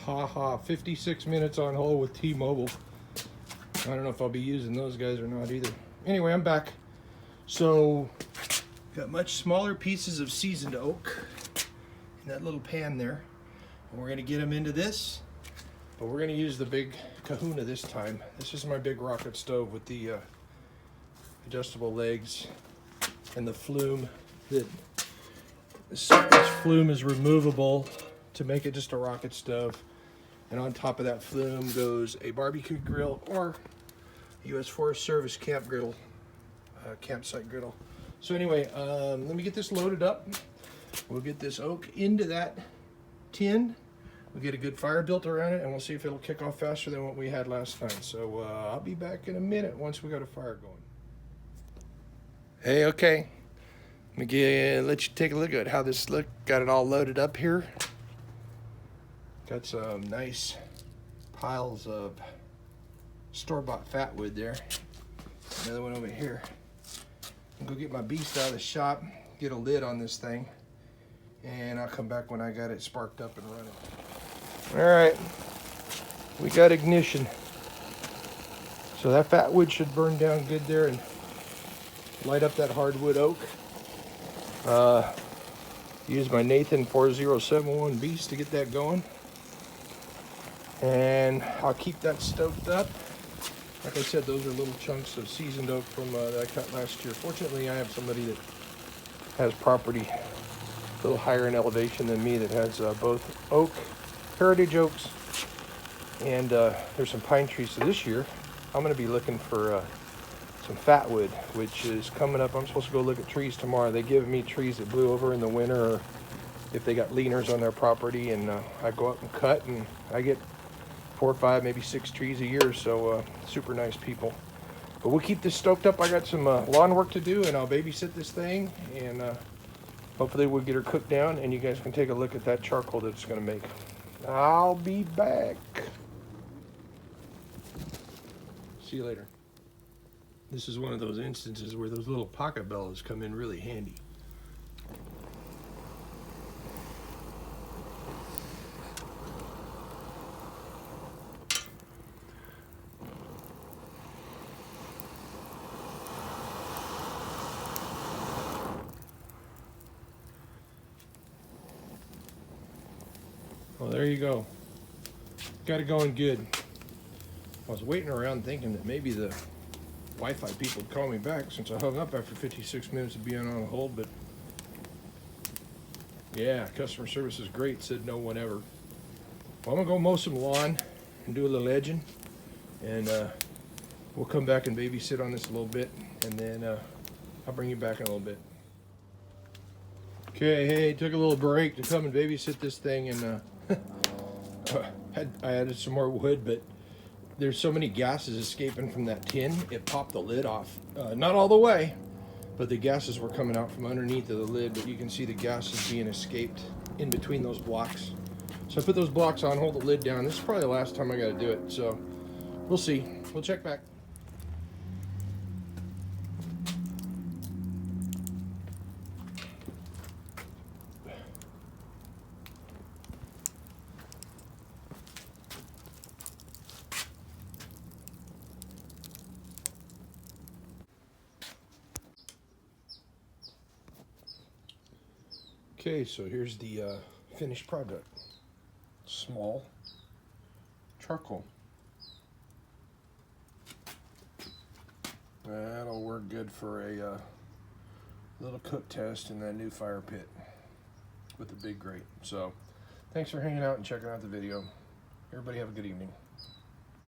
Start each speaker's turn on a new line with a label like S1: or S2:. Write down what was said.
S1: Ha, 56 minutes on hold with T-Mobile. I don't know if I'll be using those guys or not either. Anyway, I'm back. So, got much smaller pieces of seasoned oak in that little pan there. And we're gonna get them into this, but we're gonna use the big kahuna this time. This is my big rocket stove with the adjustable legs and the flume. This flume is removable to make it just a rocket stove. And on top of that flume goes a barbecue grill or U.S. Forest Service camp griddle, campsite griddle. So anyway, let me get this loaded up. We'll get this oak into that tin. We'll get a good fire built around it, and we'll see if it'll kick off faster than what we had last time. So I'll be back in a minute once we got a fire going. Hey, okay. Let me let you take a look at how this look. Got it all loaded up here. Got some nice piles of store-bought fat wood there. Another one over here. I'll go get my beast out of the shop, get a lid on this thing, and I'll come back when I got it sparked up and running. All right, we got ignition. So that fat wood should burn down good there and light up that hardwood oak. Use my Nathan 4071 beast to get that going. And I'll keep that stoked up. Like I said, those are little chunks of seasoned oak from that I cut last year. Fortunately, I have somebody that has property a little higher in elevation than me that has both oak, heritage oaks, and there's some pine trees. So this year, I'm going to be looking for some fat wood, which is coming up. I'm supposed to go look at trees tomorrow. They give me trees that blew over in the winter, or if they got leaners on their property, and I go up and cut, and I get 4 or 5, maybe 6 trees a year. So super nice people. But we'll keep this stoked up. I got some lawn work to do, and I'll babysit this thing, and hopefully we'll get her cooked down, and you guys can take a look at that charcoal that it's going to make. I'll be back. See you later. This is one of those instances where those little pocket bellows come in really handy. Well, there you go. Got it going good. I was waiting around thinking that maybe the Wi-Fi people would call me back since I hung up after 56 minutes of being on hold, but yeah, customer service is great, said no one ever. Well, I'm gonna go mow some lawn and do a little edging, and we'll come back and babysit on this a little bit, and then I'll bring you back in a little bit. Okay, hey, took a little break to come and babysit this thing, and I added some more wood, but there's so many gases escaping from that tin, it popped the lid off. Not all the way, but the gases were coming out from underneath of the lid, but you can see the gases being escaped in between those blocks. So I put those blocks on, hold the lid down. This is probably the last time I gotta do it, so we'll see. We'll check back. Okay, so here's the finished product. Small charcoal. That'll work good for a little cook test in that new fire pit with the big grate. So thanks for hanging out and checking out the video. Everybody have a good evening.